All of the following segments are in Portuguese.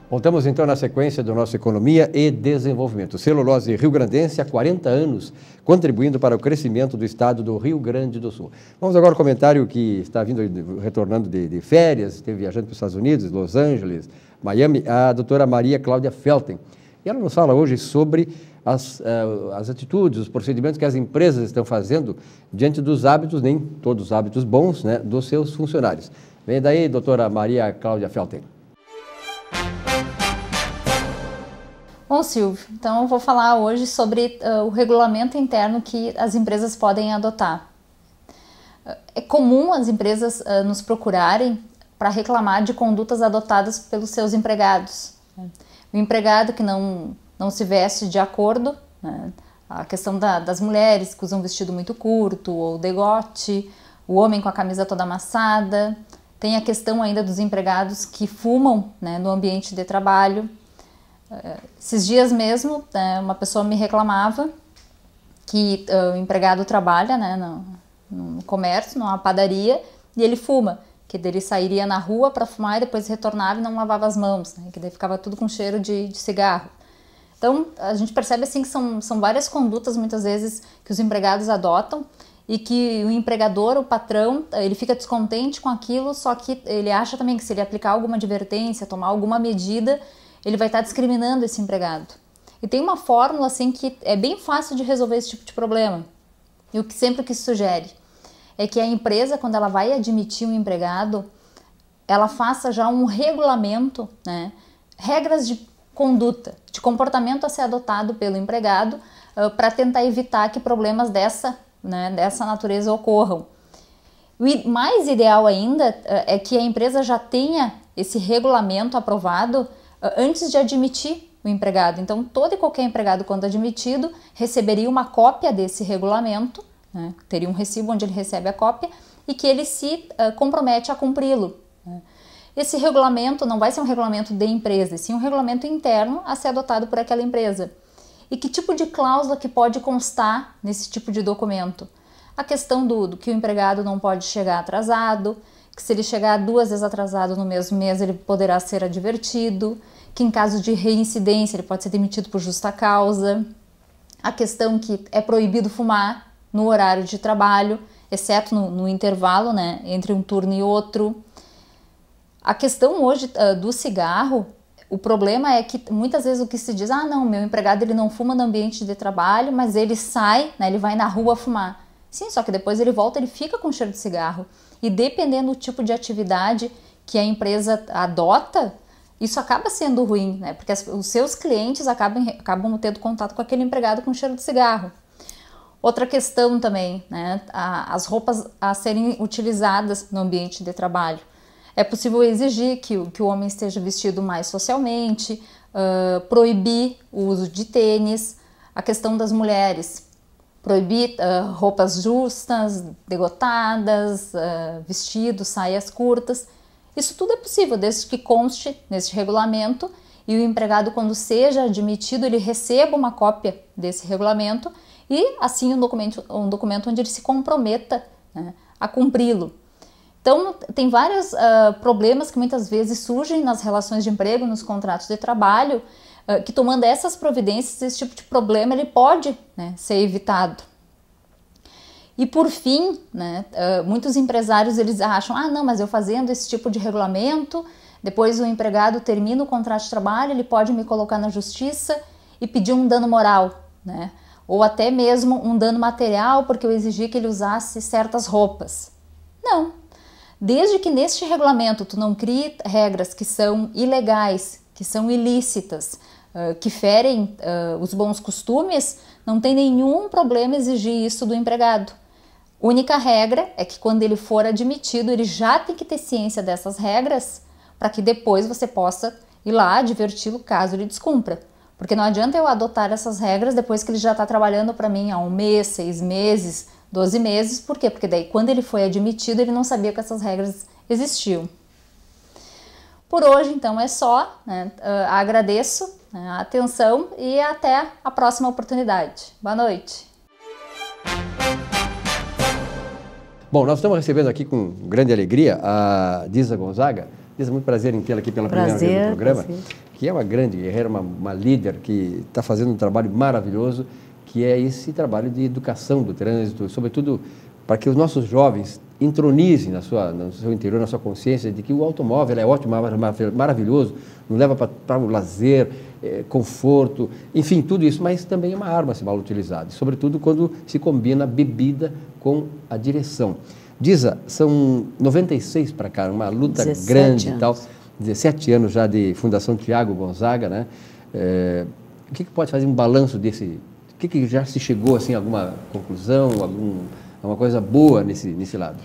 Voltamos então na sequência do nosso Economia e Desenvolvimento. Celulose rio-grandense há 40 anos, contribuindo para o crescimento do estado do Rio Grande do Sul. Vamos agora ao comentário que está retornando de férias, esteve viajando para os Estados Unidos, Los Angeles, Miami, a doutora Maria Cláudia Felten. E ela nos fala hoje sobre as atitudes, os procedimentos que as empresas estão fazendo diante dos hábitos, nem todos os hábitos bons, né, dos seus funcionários. Vem daí, doutora Maria Cláudia Felten. Bom, Silvio, então eu vou falar hoje sobre o regulamento interno que as empresas podem adotar. É comum as empresas nos procurarem para reclamar de condutas adotadas pelos seus empregados. O empregado que não se veste de acordo, né? A questão das mulheres que usam vestido muito curto ou degote, o homem com a camisa toda amassada, tem a questão ainda dos empregados que fumam, né, no ambiente de trabalho. Esses dias mesmo, uma pessoa me reclamava que o empregado trabalha, né, no comércio, numa padaria, e ele fuma, que ele sairia na rua para fumar e depois retornava e não lavava as mãos, né, que daí ficava tudo com cheiro de cigarro. Então, a gente percebe assim que são várias condutas, muitas vezes, que os empregados adotam e que o empregador, o patrão, ele fica descontente com aquilo, só que ele acha também que se ele aplicar alguma advertência, tomar alguma medida, ele vai estar discriminando esse empregado. E tem uma fórmula assim que é bem fácil de resolver esse tipo de problema. E o que sempre que sugere é que a empresa, quando ela vai admitir um empregado, ela faça já um regulamento, né, regras de conduta, de comportamento a ser adotado pelo empregado para tentar evitar que problemas dessa natureza ocorram. O mais ideal ainda é que a empresa já tenha esse regulamento aprovado antes de admitir o empregado. Então, todo e qualquer empregado, quando admitido, receberia uma cópia desse regulamento, né? Teria um recibo onde ele recebe a cópia e que ele se compromete a cumpri-lo, né? Esse regulamento não vai ser um regulamento de empresa, e sim um regulamento interno a ser adotado por aquela empresa. E que tipo de cláusula que pode constar nesse tipo de documento? A questão do que o empregado não pode chegar atrasado, que se ele chegar 2 vezes atrasado no mesmo mês, ele poderá ser advertido, que em caso de reincidência ele pode ser demitido por justa causa, a questão que é proibido fumar no horário de trabalho, exceto no intervalo, né, entre um turno e outro. A questão hoje do cigarro, o problema é que muitas vezes o que se diz, não, meu empregado ele não fuma no ambiente de trabalho, mas ele sai, né, ele vai na rua fumar. Sim, só que depois ele volta, ele fica com cheiro de cigarro. E dependendo do tipo de atividade que a empresa adota, isso acaba sendo ruim, né? Porque os seus clientes acabam tendo contato com aquele empregado com cheiro de cigarro. Outra questão também, né? As roupas a serem utilizadas no ambiente de trabalho. É possível exigir que o homem esteja vestido mais socialmente, proibir o uso de tênis, a questão das mulheres. Proibir roupas justas, degotadas, vestidos, saias curtas. Isso tudo é possível, desde que conste nesse regulamento e o empregado, quando seja admitido, ele receba uma cópia desse regulamento e assim um documento onde ele se comprometa, né, a cumpri-lo. Então, tem vários problemas que muitas vezes surgem nas relações de emprego, nos contratos de trabalho, que tomando essas providências, esse tipo de problema ele pode, né, ser evitado. E por fim, né, muitos empresários eles acham, não, mas eu fazendo esse tipo de regulamento, depois o empregado termina o contrato de trabalho, ele pode me colocar na justiça e pedir um dano moral, né, ou até mesmo um dano material porque eu exigi que ele usasse certas roupas. Não. Desde que neste regulamento tu não crie regras que são ilegais, que são ilícitas, que ferem os bons costumes, não tem nenhum problema exigir isso do empregado. Única regra é que quando ele for admitido, ele já tem que ter ciência dessas regras para que depois você possa ir lá adverti-lo caso ele descumpra. Porque não adianta eu adotar essas regras depois que ele já está trabalhando para mim há 1 mês, 6 meses, 12 meses. Por quê? Porque daí quando ele foi admitido, ele não sabia que essas regras existiam. Por hoje, então, é só, né? Agradeço, né, a atenção e até a próxima oportunidade. Boa noite. Bom, nós estamos recebendo aqui com grande alegria a Disa Gonzaga. Disa, muito prazer em tê-la aqui pela primeira vez no programa. Prazer. que é uma grande guerreira, uma líder que está fazendo um trabalho maravilhoso, que é esse trabalho de educação do trânsito, sobretudo para que os nossos jovens entronizem no seu interior, na sua consciência, de que o automóvel é ótimo, maravilhoso, nos leva para o lazer, conforto, enfim, tudo isso, mas também é uma arma se mal utilizada, sobretudo quando se combina a bebida com a direção. Disa, são 96 para cá, uma luta grande e tal, 17 anos já de Fundação Tiago Gonzaga, né? O que pode fazer um balanço desse? O que já se chegou assim, a alguma conclusão, alguma coisa boa nesse lado?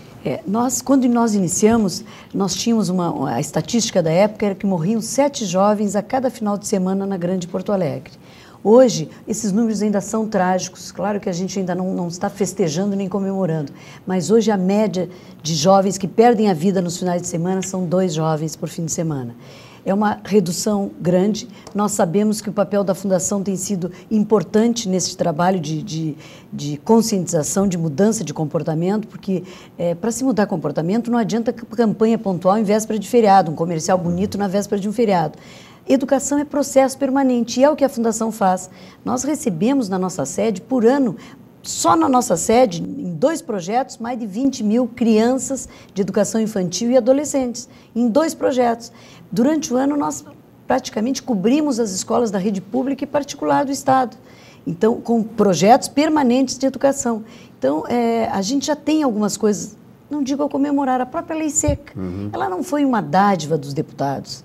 Quando nós iniciamos, nós tínhamos a estatística da época era que morriam 7 jovens a cada final de semana na Grande Porto Alegre. Hoje, esses números ainda são trágicos, claro que a gente ainda não está festejando nem comemorando, mas hoje a média de jovens que perdem a vida nos finais de semana são 2 jovens por fim de semana. É uma redução grande. Nós sabemos que o papel da Fundação tem sido importante nesse trabalho de conscientização, de mudança de comportamento, porque para se mudar comportamento não adianta campanha pontual em véspera de feriado, um comercial bonito na véspera de um feriado. Educação é processo permanente e é o que a Fundação faz. Nós recebemos na nossa sede, por ano, só na nossa sede, em 2 projetos, mais de 20 mil crianças de educação infantil e adolescentes, em 2 projetos. Durante o ano, nós praticamente cobrimos as escolas da rede pública e particular do Estado, então, com projetos permanentes de educação. Então, a gente já tem algumas coisas, não digo a comemorar, a própria lei seca. Ela não foi uma dádiva dos deputados.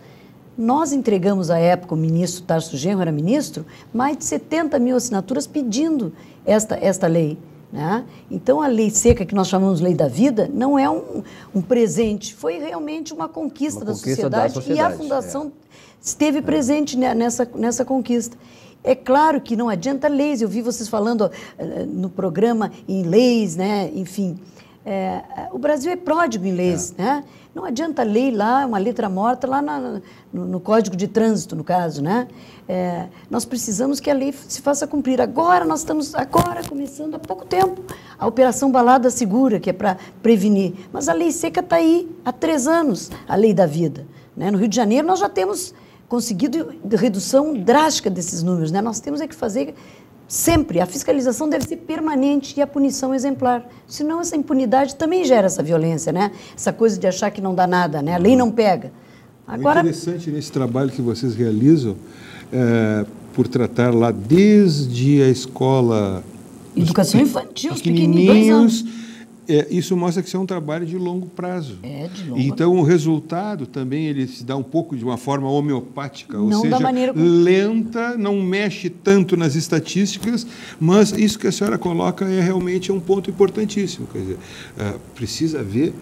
Nós entregamos à época, o ministro Tarso Genro era ministro, mais de 70 mil assinaturas pedindo esta lei. Né? Então, a lei seca, que nós chamamos Lei da Vida, não é um presente, foi realmente uma conquista da sociedade e a Fundação esteve presente nessa conquista. É claro que não adianta leis, eu vi vocês falando no programa em leis, né? Enfim, o Brasil é pródigo em leis, né? Não adianta lei lá, uma letra morta lá no Código de Trânsito, no caso, né? Nós precisamos que a lei se faça cumprir. Agora, nós estamos começando há pouco tempo, a Operação Balada Segura, que é para prevenir. Mas a lei seca está aí há 3 anos, a Lei da Vida. Né? No Rio de Janeiro, nós já temos conseguido redução drástica desses números. Né? Nós temos que fazer sempre, a fiscalização deve ser permanente e a punição exemplar. Senão essa impunidade também gera essa violência, né? Essa coisa de achar que não dá nada, né? A lei não pega. Agora, o interessante nesse trabalho que vocês realizam, por tratar lá desde a escola... Educação infantil, os pequenininhos, isso mostra que isso é um trabalho de longo prazo. De longo então, o resultado também ele se dá um pouco de uma forma homeopática, ou seja, da maneira lenta, não mexe tanto nas estatísticas, mas isso que a senhora coloca realmente um ponto importantíssimo. Quer dizer, precisa haver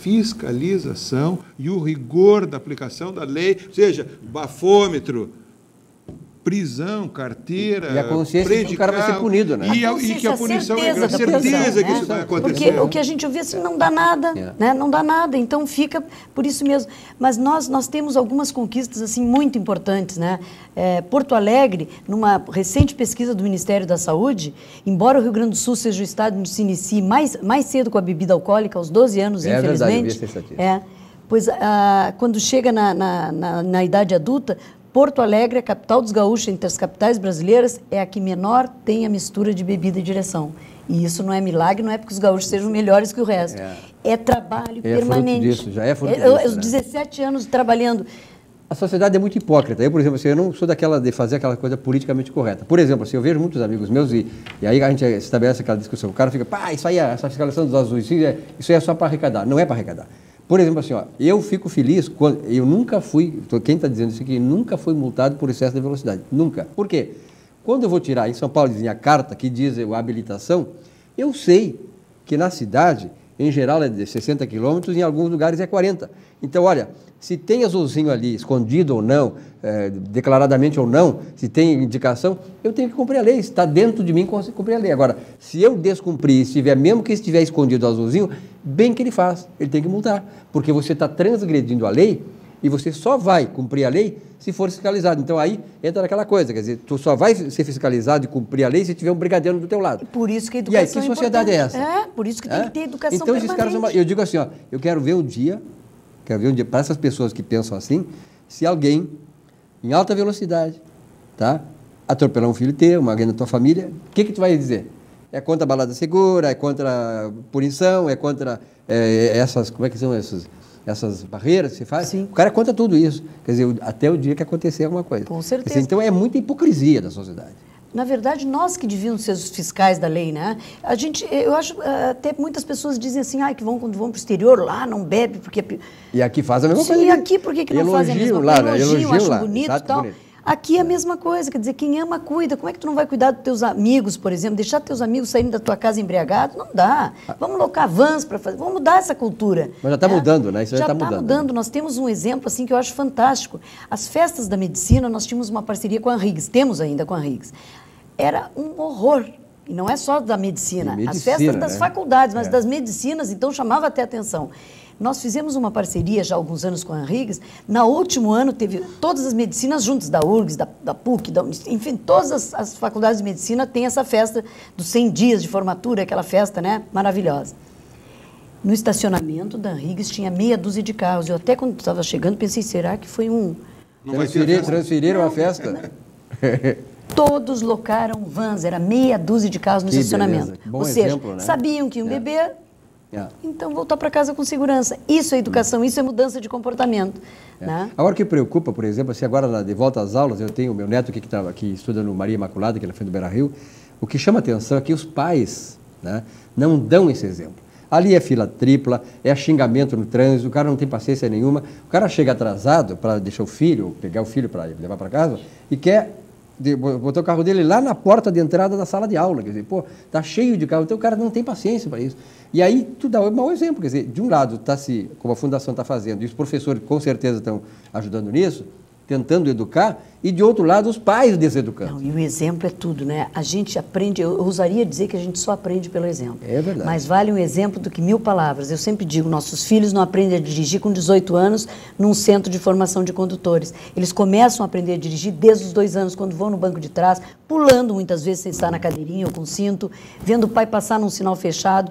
fiscalização e o rigor da aplicação da lei, ou seja, bafômetro, prisão, carteira, e a consciência de que o cara vai ser punido, né? E que a punição é a certeza que isso vai acontecer. Porque o que a gente ouvia assim, não dá nada, né? Não dá nada, então fica por isso mesmo. Mas nós temos algumas conquistas assim muito importantes, né? Porto Alegre, numa recente pesquisa do Ministério da Saúde, embora o Rio Grande do Sul seja o estado onde se inicie mais cedo com a bebida alcoólica, aos 12 anos, infelizmente. Verdade, pois quando chega na idade adulta, Porto Alegre, a capital dos gaúchos, entre as capitais brasileiras, é a que menor tem a mistura de bebida e direção. E isso não é milagre, não é porque os gaúchos sejam melhores que o resto. É trabalho permanente. Disso, já é fruto disso, Os 17 anos trabalhando. A sociedade é muito hipócrita. Eu, por exemplo, eu não sou daquela de fazer aquela coisa politicamente correta. Por exemplo, eu vejo muitos amigos meus e aí a gente estabelece aquela discussão. O cara fica, isso aí, essa fiscalização dos azuis, isso aí é só para arrecadar. Não é para arrecadar. Por exemplo, assim, eu fico feliz quando eu nunca fui, quem está dizendo isso aqui, nunca fui multado por excesso de velocidade. Nunca. Por quê? Quando eu vou tirar, em São Paulo dizem a carta que diz a habilitação, eu sei que na cidade, em geral, é de 60 quilômetros, em alguns lugares é 40. Então, olha, se tem azulzinho ali, escondido ou não, declaradamente ou não, se tem indicação, eu tenho que cumprir a lei. Está dentro de mim cumprir a lei. Agora, se eu descumprir, mesmo que estiver escondido o azulzinho, bem que ele faz, ele tem que multar, porque você está transgredindo a lei e você só vai cumprir a lei se for fiscalizado. Então, aí entra naquela coisa, quer dizer, tu só vai ser fiscalizado e cumprir a lei se tiver um brigadeiro do teu lado. Por isso que a educação que sociedade é essa? Por isso que tem que ter educação então, permanente. Esses caras eu digo assim, eu quero ver um dia para essas pessoas que pensam assim, se alguém em alta velocidade, tá? Atropelar um filho teu, alguém da tua família, o que tu vai dizer? É contra a balada segura, é contra a punição, é contra essas, como é que são essas barreiras que se faz? Sim. O cara é contra tudo isso. Quer dizer, até o dia que acontecer alguma coisa. Com certeza. Quer dizer, então é muita hipocrisia da sociedade. Na verdade, nós que devíamos ser os fiscais da lei, né? Eu acho, até muitas pessoas dizem assim, que quando vão para o exterior, lá não bebe, porque... E aqui faz a mesma coisa. Sim, e aqui por que não fazem a mesma coisa? Elogiam, acham bonito e tal. Bonito. Aqui é a mesma coisa, quer dizer, quem ama, cuida. Como é que tu não vai cuidar dos teus amigos, por exemplo? Deixar teus amigos saindo da tua casa embriagados? Não dá. Vamos locar vans para fazer, vamos mudar essa cultura. Mas já está mudando, né? Isso já está mudando. Nós temos um exemplo assim que eu acho fantástico. As festas da medicina, nós tínhamos uma parceria com a Riggs, temos ainda com a Riggs. Era um horror. E não é só da medicina, as festas das faculdades, mas das medicinas, então chamava até atenção. Nós fizemos uma parceria já há alguns anos com a Riggs. No último ano teve todas as medicinas juntas, da URGS, da PUC, enfim, todas as faculdades de medicina têm essa festa dos 100 dias de formatura, aquela festa, né, maravilhosa. No estacionamento da Riggs tinha meia dúzia de carros. Eu até quando estava chegando pensei, será que foi um... Transferiram a festa? Todos locaram vans, era meia dúzia de carros no estacionamento. Bom Ou seja, exemplo, né? sabiam que iam beber, então voltar para casa com segurança. Isso é educação, isso é mudança de comportamento. Né? Agora o que preocupa, por exemplo, assim, agora de volta às aulas, eu tenho o meu neto que estuda no Maria Imaculada, que é na frente do Beira-Rio, o que chama atenção é que os pais, né, não dão esse exemplo. Ali é fila tripla, é xingamento no trânsito, o cara não tem paciência nenhuma, o cara chega atrasado para deixar o filho, pegar o filho para levar para casa e quer... botou o carro dele lá na porta de entrada da sala de aula, quer dizer, pô, tá cheio de carro, então o cara não tem paciência para isso. E aí tu dá um mau exemplo, quer dizer, de um lado como a fundação está fazendo, e os professores com certeza estão ajudando nisso, tentando educar, e de outro lado os pais deseducando. Não, e o exemplo é tudo, né? A gente aprende, eu ousaria dizer que a gente só aprende pelo exemplo. É verdade. Mas vale um exemplo do que 1000 palavras. Eu sempre digo, nossos filhos não aprendem a dirigir com 18 anos num centro de formação de condutores. Eles começam a aprender a dirigir desde os 2 anos, quando vão no banco de trás, pulando muitas vezes sem estar na cadeirinha ou com cinto, vendo o pai passar num sinal fechado,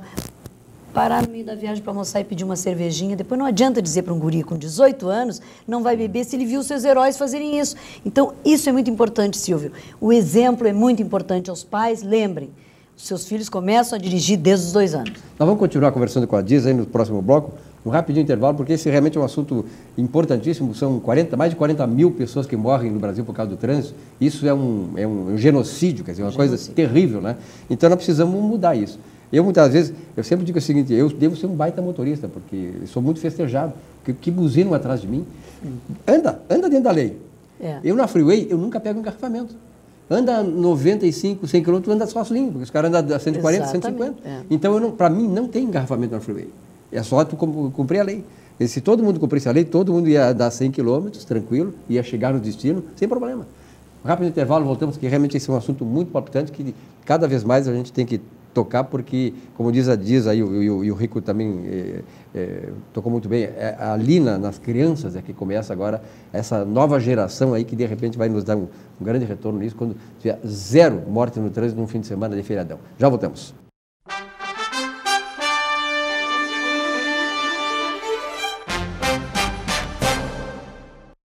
parar no meio da viagem para almoçar e pedir uma cervejinha. Depois não adianta dizer para um guri com 18 anos não vai beber se ele viu seus heróis fazerem isso. Então, isso é muito importante, Silvio. O exemplo é muito importante aos pais. Lembrem, os seus filhos começam a dirigir desde os 2 anos. Nós vamos continuar conversando com a Diz aí no próximo bloco, um rapidinho intervalo, porque esse realmente é um assunto importantíssimo. São mais de 40 mil pessoas que morrem no Brasil por causa do trânsito. Isso é um genocídio, quer dizer, uma coisa terrível, né? Então, nós precisamos mudar isso. Muitas vezes, eu sempre digo o seguinte, eu devo ser um baita motorista, porque eu sou muito festejado, que buzinam atrás de mim. Anda dentro da lei. Eu na freeway, eu nunca pego engarrafamento. Anda 95, 100 km, anda só limpo, porque os caras andam a 140, Exatamente. 150. Então, para mim, não tem engarrafamento na freeway. É só tu cumprir a lei. E se todo mundo cumprisse a lei, todo mundo ia dar 100 km, tranquilo, ia chegar no destino, sem problema. Rápido intervalo, voltamos, que realmente esse é um assunto muito importante, que cada vez mais a gente tem que tocar, porque, como diz aí, e o Rico também tocou muito bem, ali nas crianças é que começa agora essa nova geração aí que de repente vai nos dar um grande retorno nisso, quando tiver 0 morte no trânsito num fim de semana de feriadão. Já voltamos.